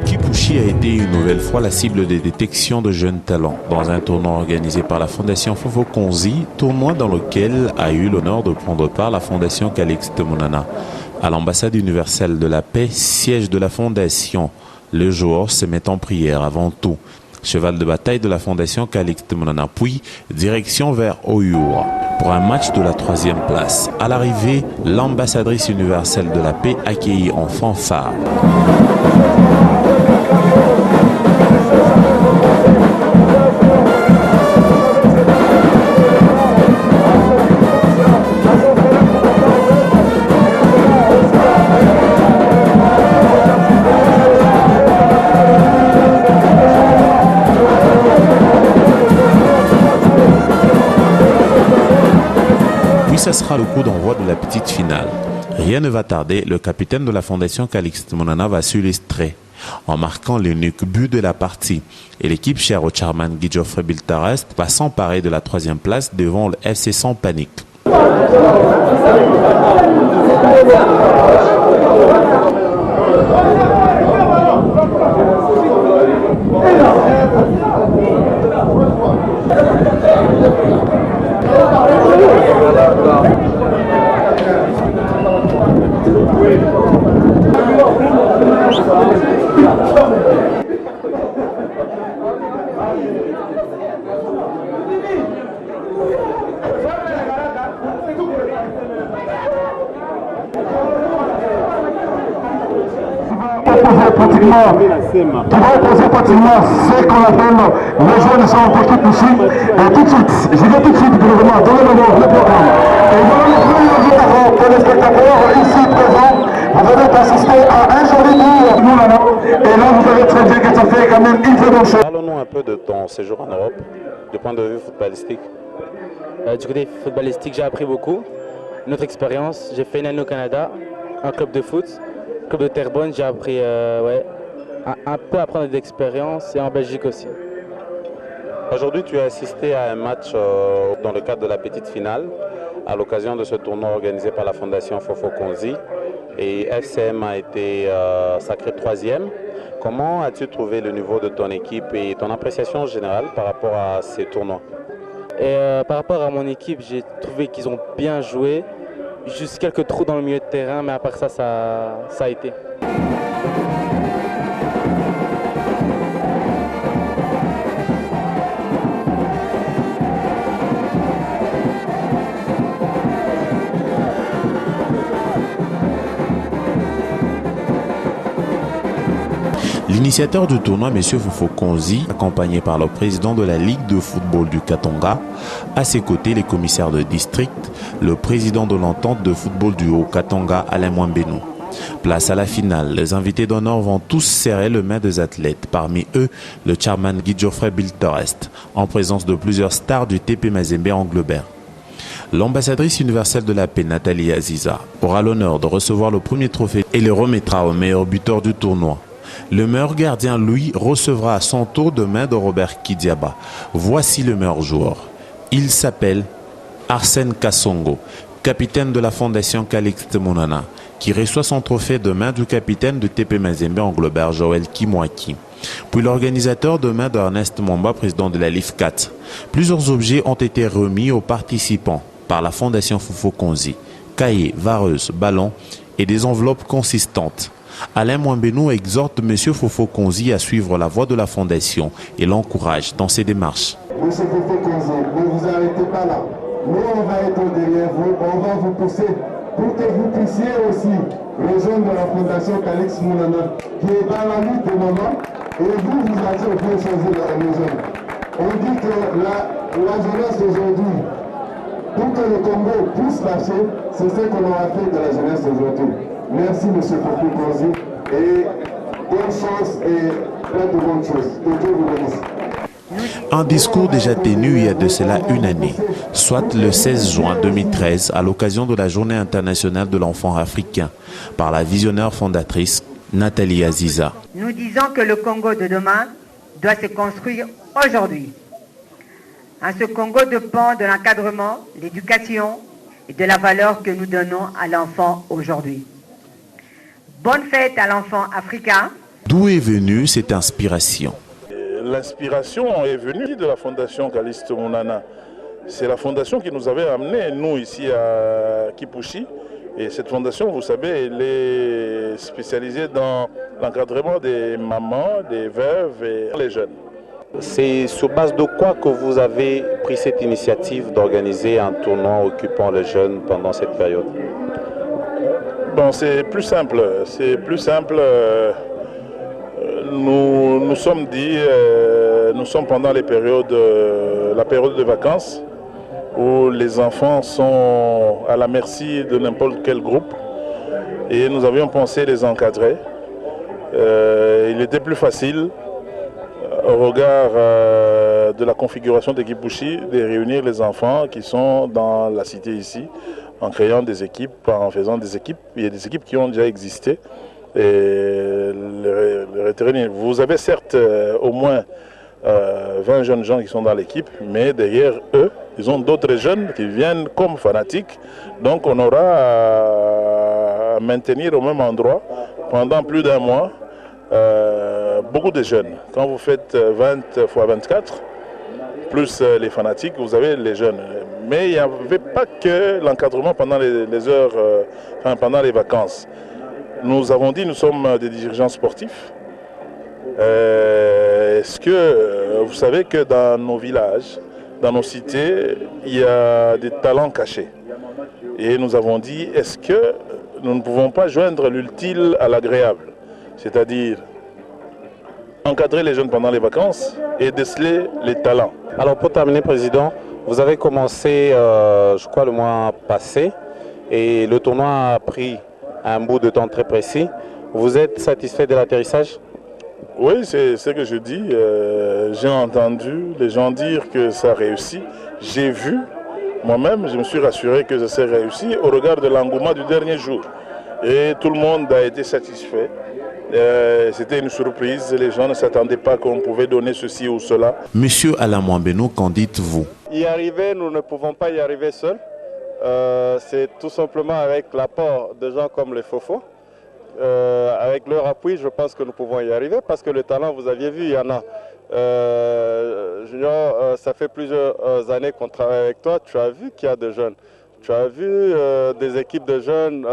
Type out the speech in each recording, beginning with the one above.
Kipushi a été une nouvelle fois la cible de détection de jeunes talents dans un tournoi organisé par la Fondation Fofo Konzi, tournoi dans lequel a eu l'honneur de prendre part la Fondation Calixte Monana. À l'ambassade universelle de la paix, siège de la Fondation, le joueur se met en prière avant tout. Cheval de bataille de la Fondation Calixte Monana, puis direction vers Oyua pour un match de la 3e place. À l'arrivée, l'ambassadrice universelle de la paix accueillie en fanfare. Ce sera le coup d'envoi de la petite finale. Rien ne va tarder, le capitaine de la Fondation Calixte Monana va s'illustrer en marquant l'unique but de la partie. Et l'équipe chère au chairman Guy Geoffrey Biltarest va s'emparer de la 3e place devant le FC Sans Panique. Tu vas poser pratiquement ce qu'on appelle les jeunes sont pour tout ici. Et tout de suite, je vais tout de suite gouvernement donner le programme. Et nous allons pour les spectateurs ici présents, vous allez assister à un joli tour. Et là, vous allez très bien que ça fait quand même une très bonne chose. Parlons-nous un peu de ton séjour en Europe, du point de vue footballistique. Du côté footballistique, j'ai appris beaucoup. Une autre expérience, j'ai fait une année au Canada, un club de foot, club de Terrebonne, j'ai appris un peu à prendre d'expérience et en Belgique aussi. Aujourd'hui, tu as assisté à un match dans le cadre de la petite finale, à l'occasion de ce tournoi organisé par la Fondation Fofo Konzi. Et FCM a été sacré 3e. Comment as-tu trouvé le niveau de ton équipe et ton appréciation générale par rapport à ces tournois? Par rapport à mon équipe, j'ai trouvé qu'ils ont bien joué. Juste quelques trous dans le milieu de terrain, mais à part ça, ça a été. L'initiateur du tournoi, M. Fofo Konzi, accompagné par le président de la Ligue de football du Katanga, à ses côtés les commissaires de district, le président de l'entente de football du Haut-Katanga, Alain Mwambenu. Place à la finale, les invités d'honneur vont tous serrer le main des athlètes, parmi eux le chairman Guy Geoffrey Biltarest, en présence de plusieurs stars du TP Mazembe Anglebert. L'ambassadrice universelle de la paix, Nathalie Aziza, aura l'honneur de recevoir le premier trophée et le remettra au meilleur buteur du tournoi. Le meilleur gardien, lui, recevra à son tour de main de Robert Kidiaba. Voici le meilleur joueur. Il s'appelle Arsène Kassongo, capitaine de la Fondation Calixte Monana, qui reçoit son trophée de main du capitaine de TP Mazembe Anglebert, Joël Kimwaki. Puis l'organisateur de main d'Ernest Momba, président de la LIF4. Plusieurs objets ont été remis aux participants par la Fondation Fofo Konzi. Cahiers, vareuses, ballons et des enveloppes consistantes. Alain Mwambenu exhorte M. Fofo Konzi à suivre la voie de la Fondation et l'encourage dans ses démarches. M. Fofo Konzi, ne vous arrêtez pas là. Nous, on va être derrière vous, on va vous pousser pour que vous puissiez aussi rejoindre la Fondation Calixte Monana, qui est dans la lutte de moment, et vous, vous allez bien choisir les jeunes. On dit que la jeunesse d'aujourd'hui, pour que le Congo puisse marcher, c'est ce qu'on aura fait de la jeunesse d'aujourd'hui. Merci M. Fofo Konzi et bonne chance et plein de bonnes choses. Que Dieu vous bénisse. Un discours déjà tenu il y a de cela une année, soit le 16 juin 2013, à l'occasion de la Journée internationale de l'enfant africain, par la visionnaire fondatrice Nathalie Aziza. Nous disons que le Congo de demain doit se construire aujourd'hui. Ce Congo dépend de l'encadrement, l'éducation et de la valeur que nous donnons à l'enfant aujourd'hui. Bonne fête à l'enfant africain. D'où est venue cette inspiration? L'inspiration est venue de la Fondation Calixte Mounana. C'est la fondation qui nous avait amenés, nous, ici à Kipushi. Et cette fondation, vous savez, elle est spécialisée dans l'encadrement des mamans, des veuves et les jeunes. C'est sur base de quoi que vous avez pris cette initiative d'organiser un tournoi occupant les jeunes pendant cette période? Bon, c'est plus simple. Nous sommes dit, nous sommes pendant la période de vacances où les enfants sont à la merci de n'importe quel groupe et nous avions pensé les encadrer. Il était plus facile au regard de la configuration de Kipushi de réunir les enfants qui sont dans la cité ici en créant des équipes, en faisant des équipes. Il y a des équipes qui ont déjà existé. Et vous avez certes au moins 20 jeunes gens qui sont dans l'équipe, mais derrière eux, ils ont d'autres jeunes qui viennent comme fanatiques. Donc on aura à maintenir au même endroit pendant plus d'un mois beaucoup de jeunes. Quand vous faites 20 x 24, plus les fanatiques, vous avez les jeunes. Mais il n'y avait pas que l'encadrement pendant les heures, pendant les vacances. Nous avons dit, nous sommes des dirigeants sportifs. Est-ce que vous savez que dans nos villages, dans nos cités, il y a des talents cachés? Et nous avons dit, est-ce que nous ne pouvons pas joindre l'utile à l'agréable? C'est-à-dire encadrer les jeunes pendant les vacances et déceler les talents. Alors pour terminer, Président, vous avez commencé, je crois, le mois passé et le tournoi a pris un bout de temps très précis. Vous êtes satisfait de l'atterrissage? Oui, c'est ce que je dis. J'ai entendu les gens dire que ça réussit. J'ai vu, moi-même, je me suis rassuré que ça s'est réussi au regard de l'engouement du dernier jour. Et tout le monde a été satisfait. C'était une surprise, les gens ne s'attendaient pas qu'on pouvait donner ceci ou cela. Monsieur Alain Mwambeno, qu'en dites-vous? Y arriver, nous ne pouvons pas y arriver seuls. C'est tout simplement avec l'apport de gens comme les Fofo. Avec leur appui, je pense que nous pouvons y arriver parce que le talent, vous aviez vu, il y en a. Junior, ça fait plusieurs années qu'on travaille avec toi, tu as vu qu'il y a des jeunes. Tu as vu des équipes de jeunes,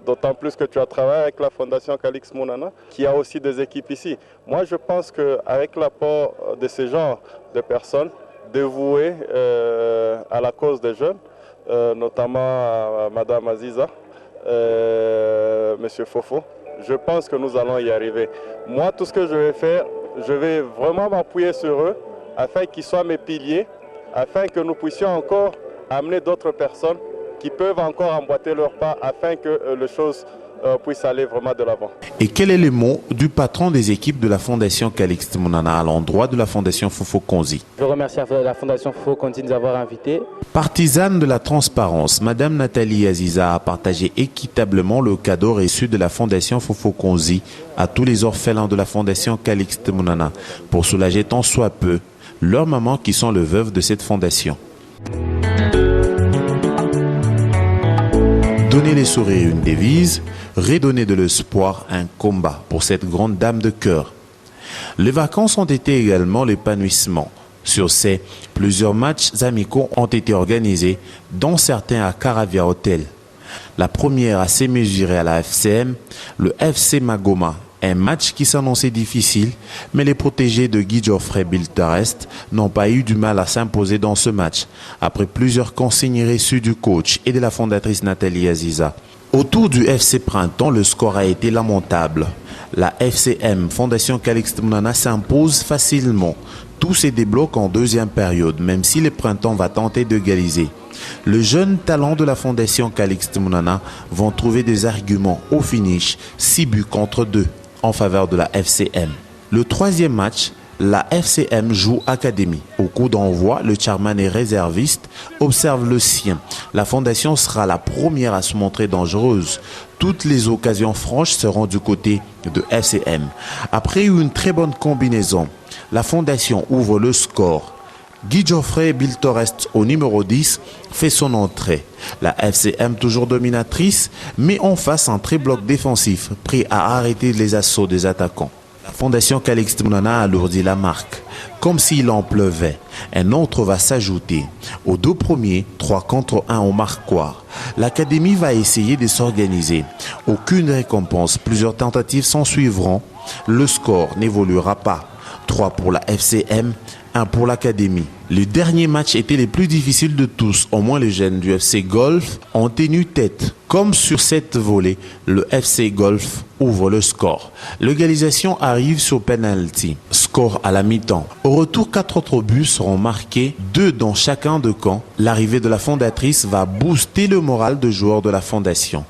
d'autant plus que tu as travaillé avec la Fondation Calixte Mounana, qui a aussi des équipes ici. Moi, je pense qu'avec l'apport de ces genres de personnes, dévouées à la cause des jeunes, notamment Madame Aziza, Monsieur Fofo, je pense que nous allons y arriver. Moi, tout ce que je vais faire, je vais vraiment m'appuyer sur eux afin qu'ils soient mes piliers, afin que nous puissions encore amener d'autres personnes qui peuvent encore emboîter leur pas afin que les choses puissent aller vraiment de l'avant. Et quel est le mot du patron des équipes de la Fondation Calixte Mounana à l'endroit de la Fondation Fofo Konzi? Je remercie la Fondation Fofo Konzi de nous avoir invités. Partisane de la transparence, Madame Nathalie Aziza a partagé équitablement le cadeau reçu de la Fondation Fofo Konzi à tous les orphelins de la Fondation Calixte Mounana pour soulager tant soit peu leurs mamans qui sont les veuves de cette fondation. Donner les sourires une devise, redonner de l'espoir un combat pour cette grande dame de cœur. Les vacances ont été également l'épanouissement. Sur ces, plusieurs matchs amicaux ont été organisés, dont certains à Caravia Hotel. La première à s'est mesurée à la FCM, le FC Magoma. Un match qui s'annonçait difficile, mais les protégés de Guy Geoffrey Bilterest n'ont pas eu du mal à s'imposer dans ce match, après plusieurs consignes reçues du coach et de la fondatrice Nathalie Aziza. Autour du FC Printemps, le score a été lamentable. La FCM, Fondation Calixte Mounana, s'impose facilement. Tout se débloque en deuxième période, même si le Printemps va tenter d'égaliser. Le jeune talent de la Fondation Calixte Mounana vont trouver des arguments au finish, 6 buts contre 2. En faveur de la FCM. Le troisième match la FCM joue académie. Au coup d'envoi, le chairman et réserviste observe le sien. La fondation sera la première à se montrer dangereuse. Toutes les occasions franches seront du côté de FCM. Après une très bonne combinaison, la fondation ouvre le score. Guy Geoffrey Biltorest au numéro 10 fait son entrée. La FCM toujours dominatrice, mais en face un très bloc défensif, prêt à arrêter les assauts des attaquants. La fondation Calixte Mounana alourdit la marque, comme s'il en pleuvait. Un autre va s'ajouter. Aux deux premiers, 3 contre 1 au marquoir. L'académie va essayer de s'organiser. Aucune récompense, plusieurs tentatives s'en suivront. Le score n'évoluera pas. 3 pour la FCM, 1 pour l'académie. Le dernier match était le plus difficile de tous. Au moins les jeunes du FC Golf ont tenu tête. Comme sur cette volée, le FC Golf ouvre le score. L'égalisation arrive sur penalty. Score à la mi-temps. Au retour, 4 autres buts seront marqués, 2 dans chacun de camps. L'arrivée de la fondatrice va booster le moral des joueurs de la fondation.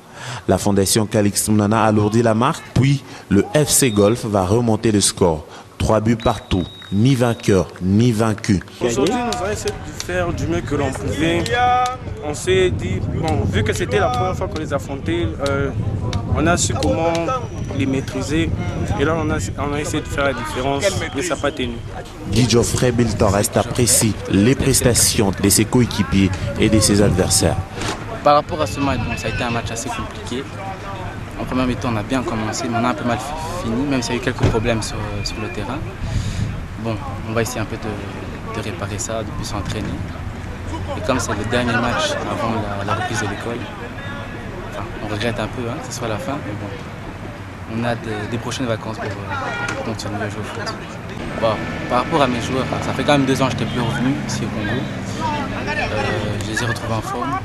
La fondation Calixte Mounana alourdit la marque, puis le FC Golf va remonter le score. 3 buts partout, ni vainqueur, ni vaincu. Aujourd'hui, nous avons essayé de faire du mieux que l'on pouvait. On s'est dit, bon, vu que c'était la première fois qu'on les affrontait, on a su comment les maîtriser. Et là, on a essayé de faire la différence, mais ça n'a pas tenu. Guy Geoffrey Biltorest apprécie les prestations de ses coéquipiers et de ses adversaires. Par rapport à ce match, bon, ça a été un match assez compliqué. En première mi-temps, on a bien commencé, mais on a un peu mal fini, même s'il y a eu quelques problèmes sur le terrain. Bon, on va essayer un peu de réparer ça, de plus s'entraîner. Et comme c'est le dernier match avant la reprise de l'école, enfin, on regrette un peu que ce soit la fin, mais bon, on a des prochaines vacances pour continuer à jouer au foot. Bon, par rapport à mes joueurs, ça fait quand même 2 ans que je n'étais plus revenu ici au Congo. Je les ai retrouvés en forme,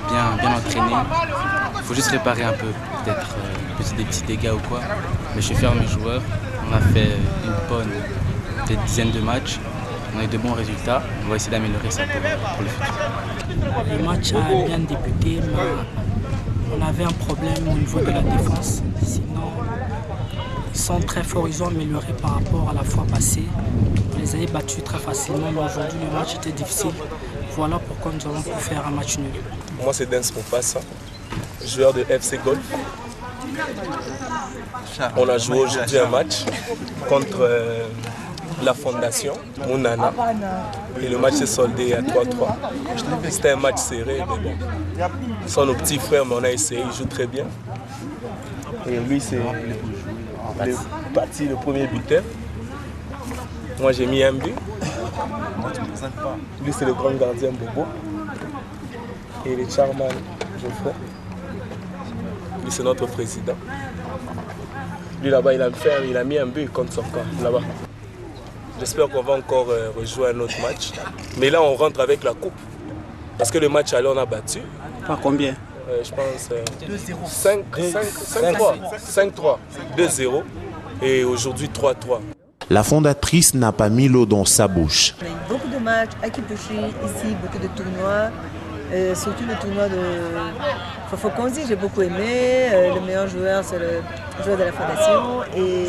bien entraînés. Il faut juste réparer un peu, peut-être des petits dégâts ou quoi. Mais je suis fier de mes joueurs. On a fait une bonne dizaine de matchs. On a eu de bons résultats. On va essayer d'améliorer ça pour le futur. Le match a bien débuté, mais on avait un problème au niveau de la défense. Sinon, ils sont très forts, ils ont amélioré par rapport à la fois passée. On les avait battus très facilement, mais aujourd'hui le match était difficile. Voilà pourquoi nous avons pu faire un match nul. Moi c'est Dance Mopassa, joueur de FC Golf. On a joué aujourd'hui un match contre la fondation Mounana et le match s'est soldé à 3-3. C'était un match serré, mais bon. Ils sont nos petits frères, mais on a essayé, ils jouent très bien. Et lui c'est le premier buteur. Moi j'ai mis un but. Lui c'est le grand gardien Bobo. Et le chairman Geoffrey. Lui c'est notre président. Lui là-bas il a mis un but contre son camp là-bas. J'espère qu'on va encore rejouer un autre match. Mais là on rentre avec la coupe. Parce que le match aller on a battu. Pas combien? Je pense 5-3, 2-0 et aujourd'hui 3-3. La fondatrice n'a pas mis l'eau dans sa bouche. On a eu beaucoup de matchs à Kipushi, ici, beaucoup de tournois, surtout le tournoi de Fofokonzi, j'ai beaucoup aimé. Le meilleur joueur, c'est le joueur de la fondation. Et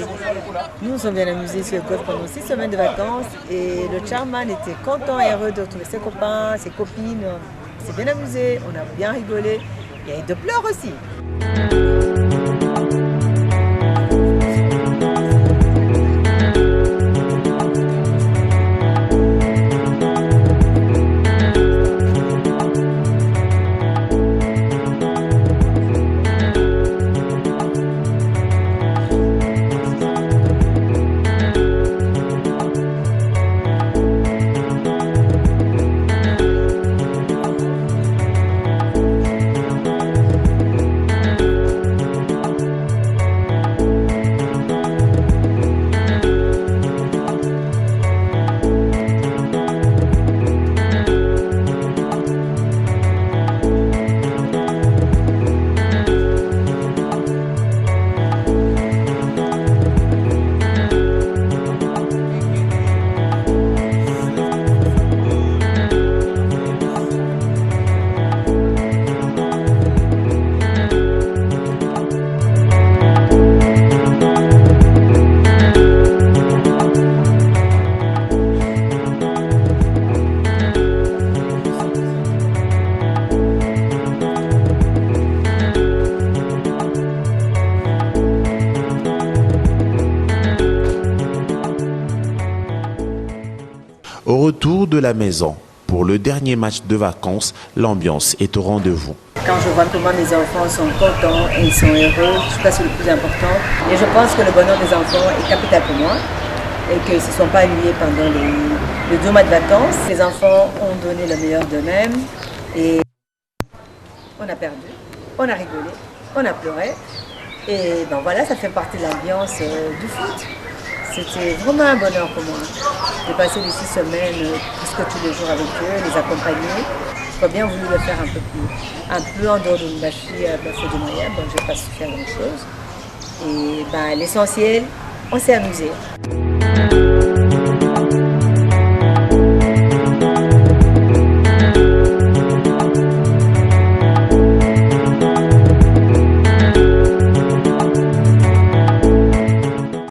nous, nous sommes bien amusés sur le golf pendant 6 semaines de vacances. Et le chairman était content et heureux de retrouver ses copains, ses copines. On s'est bien amusé, on a bien rigolé. Il y a eu de pleurs aussi. Au retour de la maison, pour le dernier match de vacances, l'ambiance est au rendez-vous. Quand je vois comment mes enfants sont contents et ils sont heureux, je crois que c'est le plus important. Et je pense que le bonheur des enfants est capital pour moi et qu'ils ne se sont pas ennuyés pendant les 2 mois de vacances. Les enfants ont donné le meilleur d'eux-mêmes et on a perdu, on a rigolé, on a pleuré. Et ben voilà, ça fait partie de l'ambiance du foot. C'était vraiment un bonheur pour moi de passer les 6 semaines presque tous les jours avec eux, les accompagner. J'aurais bien voulu le faire un peu en dehors de Mbashi, à Bafo de Moyen, donc je n'ai pas su faire grand chose. Et ben, l'essentiel, on s'est amusé.